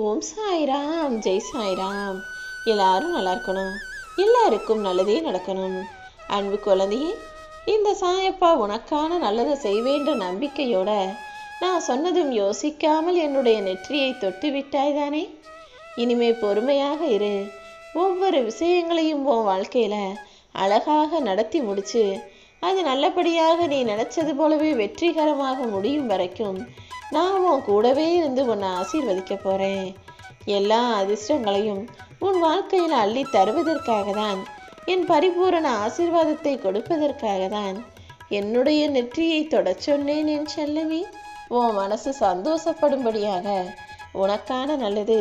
ஓம் சாய்ராம், ஜெய் சாய்ராம். எல்லாரும் நல்லா இருக்கணும், எல்லாருக்கும் நல்லதே நடக்கணும். அன்பு குழந்தையே, இந்த சாயப்பா உனக்கான நல்லதை செய்வேன்ற நம்பிக்கையோட நான் சொன்னதும் யோசிக்காமல் என்னுடைய நெற்றியை தொட்டு விட்டாய்தானே. இனிமே பொறுமையாக இரு. ஒவ்வொரு விஷயங்களையும் உன் வாழ்க்கையில அழகாக நடத்தி முடிச்சு அது நல்லபடியாக நீ நினைச்சது போலவே வெற்றிகரமாக முடியும் வரைக்கும் நான் உன் கூடவே இருந்து உன்னை ஆசீர்வதிக்க போறேன். எல்லா அதிர்ஷ்டங்களையும் உன் வாழ்க்கையில் அள்ளி தருவதற்காக தான், என் பரிபூரண ஆசீர்வாதத்தை கொடுப்பதற்காக தான் என்னுடைய நெற்றியை தொட சொன்னேன் என் செல்லமே. உன் மனசு சந்தோஷப்படும்படியாக உனக்கான நல்லது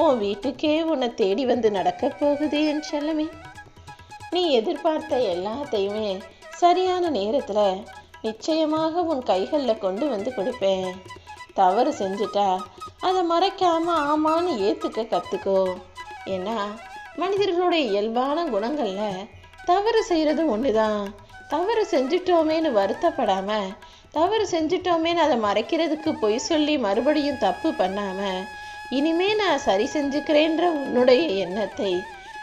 உன் வீட்டுக்கே உன்னை தேடி வந்து நடக்கப் போகுது என் செல்லமே. நீ எதிர்பார்த்த எல்லாத்தையுமே சரியான நேரத்துல நிச்சயமாக உன் கைகளில் கொண்டு வந்து கொடுப்பேன். தவறு செஞ்சுட்டா அதை மறைக்காம ஆமான்னு ஏத்துக்க கத்துக்கோ. ஏன்னா மனிதர்களுடைய இயல்பான குணங்கள்ல தவறு செய்யறது ஒண்ணுதான். தவறு செஞ்சுட்டோமேன்னு வருத்தப்படாம, தவறு செஞ்சுட்டோமேன்னு அதை மறைக்கிறதுக்கு பொய் சொல்லி மறுபடியும் தப்பு பண்ணாம, இனிமே நான் சரி செஞ்சுக்கிறேன்ற உன்னுடைய எண்ணத்தை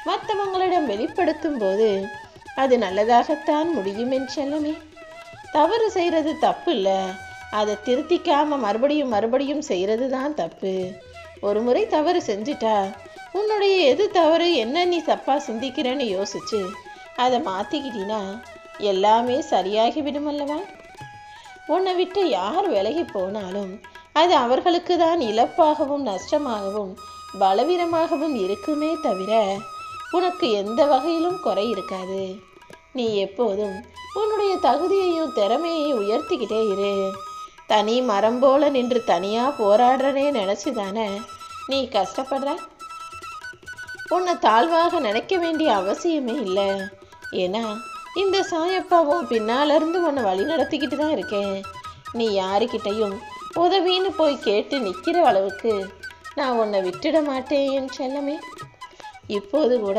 மற்றவங்களிடம் வெளிப்படுத்தும் போது அது நல்லதாகத்தான் முடியும் என் செல்லமே. தவறு செய்யறது தப்பு இல்லை, அதை திருத்திக்காம மறுபடியும் செய்யறது தான் தப்பு. ஒரு முறை தவறு செஞ்சுட்டா உன்னுடைய எது தவறு, என்ன நீ தப்பா சிந்திக்கிறேன்னு யோசிச்சு அதை மாத்திக்கிட்டீன்னா எல்லாமே சரியாகி விடும் அல்லவா. உன்னை விட்டு யார் விலகி போனாலும் அது அவர்களுக்கு தான் இழப்பாகவும் நஷ்டமாகவும் பலவீனமாகவும் இருக்குமே தவிர உனக்கு எந்த வகையிலும் குறை இருக்காது. நீ எப்போதும் உன்னுடைய தகுதியையும் திறமையையும் உயர்த்திக்கிட்டே இரு. தனி மரம் போல நின்று தனியா போராடுறனே நினைச்சுதானே நீ கஷ்டப்படுற. உன்னை தாழ்வாக நினைக்க வேண்டிய அவசியமே இல்லை. ஏன்னா இந்த சாயப்பாவும் பின்னால இருந்து உன்னை வழி நடத்திக்கிட்டு தான் இருக்கேன். நீ யாருக்கிட்டையும் உதவின்னு போய் கேட்டு நிற்கிற அளவுக்கு நான் உன்னை விட்டுட மாட்டேன் என் செல்லமே. இப்போது கூட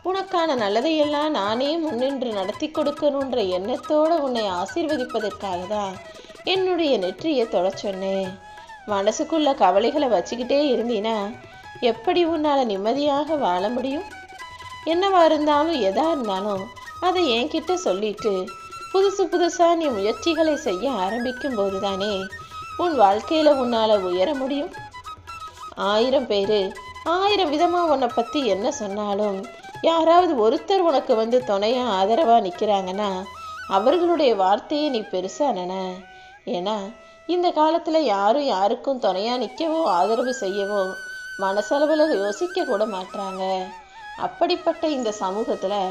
உனக்கான நல்லதையெல்லாம் நானே முன்னின்று நடத்தி கொடுக்கணுன்ற எண்ணத்தோடு உன்னை ஆசீர்வதிப்பதற்காக தான் என்னுடைய நெற்றியை தொட சொன்னேன். மனசுக்குள்ள கவலைகளை வச்சுக்கிட்டே இருந்தீனா எப்படி உன்னால் நிம்மதியாக வாழ முடியும்? என்னவா இருந்தாலும் எதா இருந்தாலும் அதை என்கிட்ட சொல்லிட்டு புதுசாக நீ முயற்சிகளை செய்ய ஆரம்பிக்கும் போது தானே உன் வாழ்க்கையில் உன்னால் உயர முடியும். 1000 பேர் 1000 விதமாக உன்னை பற்றி என்ன சொன்னாலும் யாராவது ஒருத்தர் உனக்கு வந்து துணையாக ஆதரவாக நிற்கிறாங்கன்னா அவர்களுடைய வார்த்தையை நீ பெருசாக நின. ஏன்னா இந்த காலத்தில் யாரும் யாருக்கும் துணையாக நிற்கவோ ஆதரவு செய்யவோ மனசளவில் யோசிக்க கூட மாட்டாங்க. அப்படிப்பட்ட இந்த சமூகத்தில்,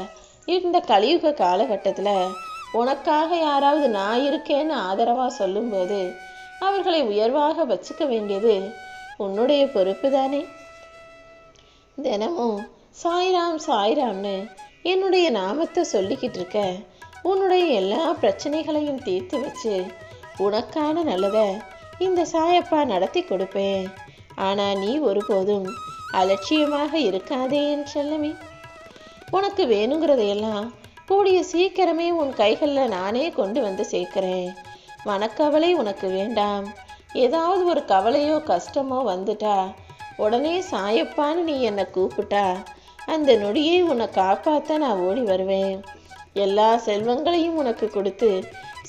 இந்த கலியுக காலகட்டத்தில் உனக்காக யாராவது நான் இருக்கேன்னு ஆதரவாக சொல்லும்போது அவர்களை உயர்வாக வச்சுக்க வேண்டியது உன்னுடைய பொறுப்பு தானே. தினமும் சாய்ராம் சாய்ராம்னு என்னுடைய நாமத்தை சொல்லிக்கிட்டு இருக்க உன்னுடைய எல்லா பிரச்சனைகளையும் தீர்த்து வச்சு உனக்கான நல்லதை இந்த சாயப்பா நடத்தி கொடுப்பேன். ஆனால் நீ ஒருபோதும் அலட்சியமாக இருக்காதே என் செல்லமே. உனக்கு வேணுங்கிறதையெல்லாம் கூடிய சீக்கிரமே உன் கைகளில் நானே கொண்டு வந்து சேர்க்கிறேன். மனக்கவலை உனக்கு வேண்டாம். ஏதாவது ஒரு கவலையோ கஷ்டமோ வந்துட்டா உடனே சாயப்பான்னு நீ என்னை கூப்பிட்டா அந்த நொடியை உன்னை காப்பாற்ற நான் ஓடி வருவேன். எல்லா செல்வங்களையும் உனக்கு கொடுத்து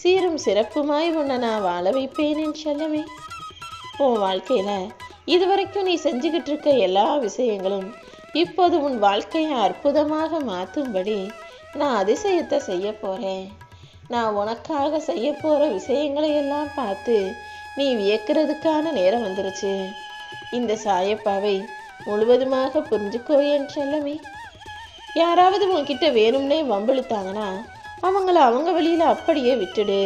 சீரும் சிறப்புமாய் உன்னை நான் வாழ வைப்பேன் என் செல்லமே. உன் வாழ்க்கையில இதுவரைக்கும் நீ செஞ்சுக்கிட்டு இருக்க எல்லா விஷயங்களும் இப்போது உன் வாழ்க்கையை அற்புதமாக மாற்றும்படி நான் அதிசயத்தை செய்ய போறேன். நான் உனக்காக செய்ய போற விஷயங்களை எல்லாம் பார்த்து நீ வியக்கிறதுக்கான நேரம் வந்துருச்சு. இந்த சாயப்பாவை முழுவதுமாக புரிஞ்சுக்கோ என் செல்லமே. யாராவது உன்கிட்ட வேணும்னே வம்பிழுத்தாங்கன்னா அவங்கள அவங்க வழியில அப்படியே விட்டுடு.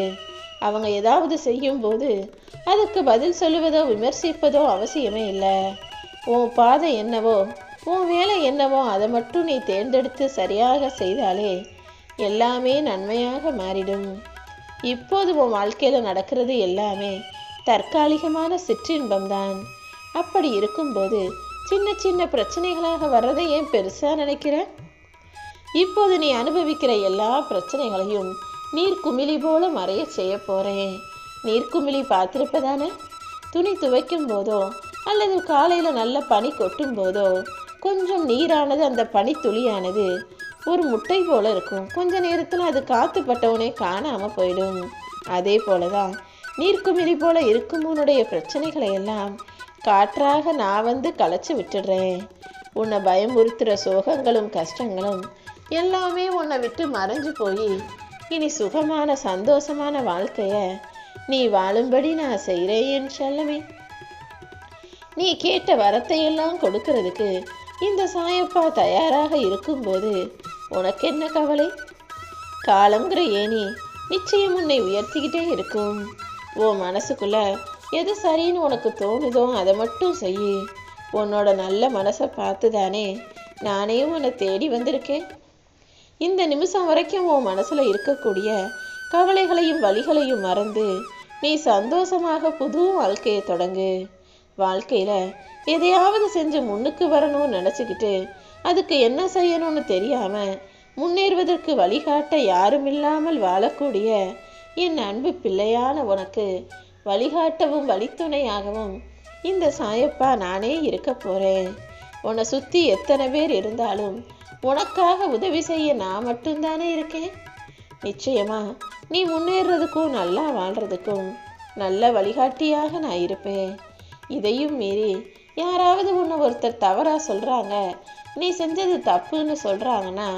அவங்க ஏதாவது செய்யும் போது அதுக்கு பதில் சொல்லுவதோ விமர்சிப்பதோ அவசியமே இல்லை. உன் பாதை என்னவோ, உன் வேலை என்னவோ அதை மட்டும் நீ தேர்ந்தெடுத்து சரியாக செய்தாலே எல்லாமே நன்மையாக மாறிடும். இப்போது உன் வாழ்க்கையில் நடக்கிறது எல்லாமே தற்காலிகமான சிற்றின்பம்தான். அப்படி இருக்கும்போது சின்ன சின்ன பிரச்சனைகளாக வர்றதை ஏன் பெருசாக நினைக்கிற? இப்போது நீ அனுபவிக்கிற எல்லா பிரச்சனைகளையும் நீர்க்குமிழி போல மறைய செய்ய போறேன். நீர்க்குமிழி பார்த்துருப்பதானே? துணி துவைக்கும் போதோ அல்லது காலையில் நல்ல பனி கொட்டும் போதோ கொஞ்சம் நீரானது அந்த பனி துளியானது ஒரு முட்டை போல இருக்கும். கொஞ்ச நேரத்தில் அது காத்து பட்டவனே காணாமல் போயிடும். அதே போலதான் நீர்க்குமிழி போல இருக்கும் உன்னுடைய பிரச்சனைகளை எல்லாம் காற்றாக நான் வந்து களைச்சி விட்டுடுறேன். உன்னை பயமுறுத்துகிற சோகங்களும் கஷ்டங்களும் எல்லாமே உன்னை விட்டு மறைஞ்சு போய் இனி சுகமான சந்தோஷமான வாழ்க்கைய நீ வாழும்படி நான் செய்கிறேன் என் செல்லமே. நீ கேட்ட வரத்தையெல்லாம் கொடுக்கறதுக்கு இந்த சாயப்பா தயாராக இருக்கும்போது உனக்கு என்ன கவலை? காலங்கிற ஏனி நிச்சயம் உன்னை உயர்த்திக்கிட்டே இருக்கும். உன் மனசுக்குள்ள எது சரின்னு உனக்கு தோணுதோ அதை மட்டும் செய்யு. உன்னோட நல்ல மனசை பார்த்து தானே நானே உன்னை தேடி வந்திருக்கேன். இந்த நிமிஷம் வரைக்கும் உன் மனசுல இருக்கக்கூடிய கவலைகளையும் வலிகளையும் மறந்து நீ சந்தோஷமாக புது வாழ்க்கையை தொடங்கு. வாழ்க்கையில எதையாவது செஞ்சு முன்னுக்கு வரணும்னு நினச்சிக்கிட்டு அதுக்கு என்ன செய்யணும்னு தெரியாம முன்னேறுவதற்கு வழிகாட்ட யாரும் இல்லாமல் வாழக்கூடிய என் அன்பு பிள்ளையான உனக்கு வழிகாட்டவும் வழித்துணையாகவும் இந்த சாயப்பா நானே இருக்க போறேன். உன்னை சுத்தி எத்தனை பேர் இருந்தாலும் உனக்காக உதவி செய்ய நான் மட்டும்தானே இருக்கேன். நிச்சயமா நீ முன்னேறதுக்கும் நல்லா வாழ்றதுக்கும் நல்ல வழிகாட்டியாக நான் இருப்பேன். இதையும் மீறி யாராவது உன்னை ஒருத்தர் தவறா சொல்றாங்க, நீ செஞ்சது தப்புன்னு சொல்றாங்கன்னா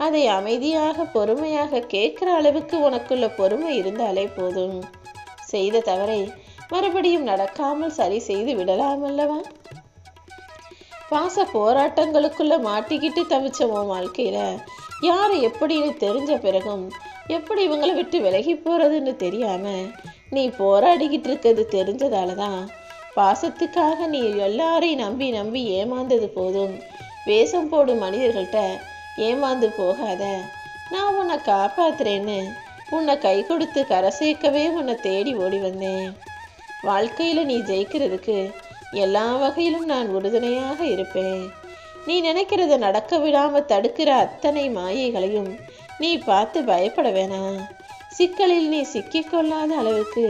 அதை அமைதியாக பொறுமையாக கேட்குற அளவுக்கு உனக்குள்ள பொறுமை இருந்தாலே போதும். செய்த தவறை மறுபடியும் நடக்காமல் சரி செய்து விடலாம் அல்லவா? பாச போராட்டங்களுக்குள்ள மாட்டிக்கிட்டு தவிச்ச உன் வாழ்க்கையில யாரை எப்படின்னு தெரிஞ்ச பிறகும் எப்படி இவங்களை விட்டு விலகி போறதுன்னு தெரியாம நீ போராடிக்கிட்டு இருக்கிறது தெரிஞ்சதாலதான் பாசத்துக்காக நீ எல்லாரையும் நம்பி நம்பி ஏமாந்தது போதும். வேஷம் போடும் மனிதர்கள்ட்ட ஏமாந்து போகாத, நான் உன்னை காப்பாத்துறேன்னு உன்னை கை கொடுத்து கரை சேர்க்கவே உன்னை தேடி ஓடி வந்தேன். வாழ்க்கையில நீ ஜெயிக்கிறதுக்கு எல்லா வகையிலும் நான் உறுதுணையாக இருப்பேன். நீ நினைக்கிறத நடக்க விடாம தடுக்கிற அத்தனை மாயைகளையும் நீ பார்த்து பயப்பட வேணாம். சிக்கலில் நீ சிக்கிக்கொள்ளாத அளவுக்கு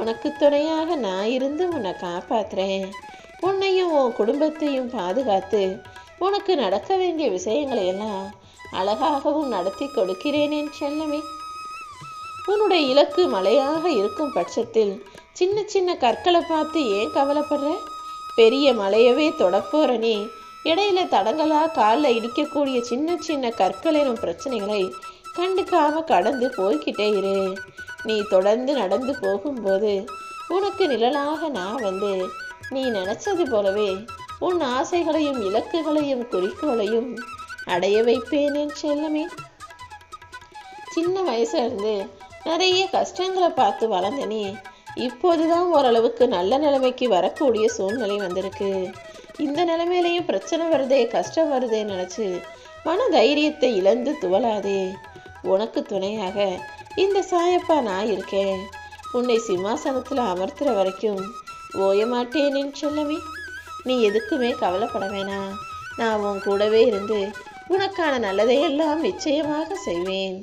உனக்கு துணையாக நான் இருந்து உன்னை காப்பாத்துறேன். உன்னையும் உன் குடும்பத்தையும் பாதுகாத்து உனக்கு நடக்க வேண்டிய விஷயங்களை எல்லாம் அழகாகவும் நடத்தி கொடுக்கிறேன் என் செல்லமே. உன்னுடைய இலக்கு மலையாக இருக்கும் பட்சத்தில் சின்ன சின்ன கற்களை பார்த்து ஏன் கவலைப்படுற? பெரிய மலையவே தொடப்போற நீ இடையில தடங்களா காலில் இடிக்கக்கூடிய சின்ன சின்ன கற்கள் எனும் பிரச்சனைகளை கண்டுக்காம கடந்து போய்கிட்டே இரு. நீ தொடர்ந்து நடந்து போகும்போது உனக்கு நிழலாக நான் வந்து நீ நினைச்சது போலவே உன் ஆசைகளையும் இலக்குகளையும் குறிக்கோளையும் அடைய வைப்பேன் என் செல்லமே. சின்ன வயசுல இருந்து நிறைய கஷ்டங்களை பார்த்து வளர்ந்த நீ இப்போதுதான் ஓரளவுக்கு நல்ல நிலைமைக்கு வரக்கூடிய சூழ்நிலை வந்திருக்கு. இந்த நிலைமையிலையும் பிரச்சனை வருதே கஷ்டம் வருதே நினைச்சு மன தைரியத்தை இழந்து துவளாதே. உனக்கு துணையாக இந்த சாயப்பா நான் இருக்கேன். உன்னை சிம்மாசனத்துல அமர்த்துற வரைக்கும் ஓய மாட்டேன் என் செல்லமே. நீ எதுக்குமே கவலைப்பட வேணாம். நான் உன் கூடவே இருந்து உனக்கான நல்லதையெல்லாம் நிச்சயமாக செய்வேன்.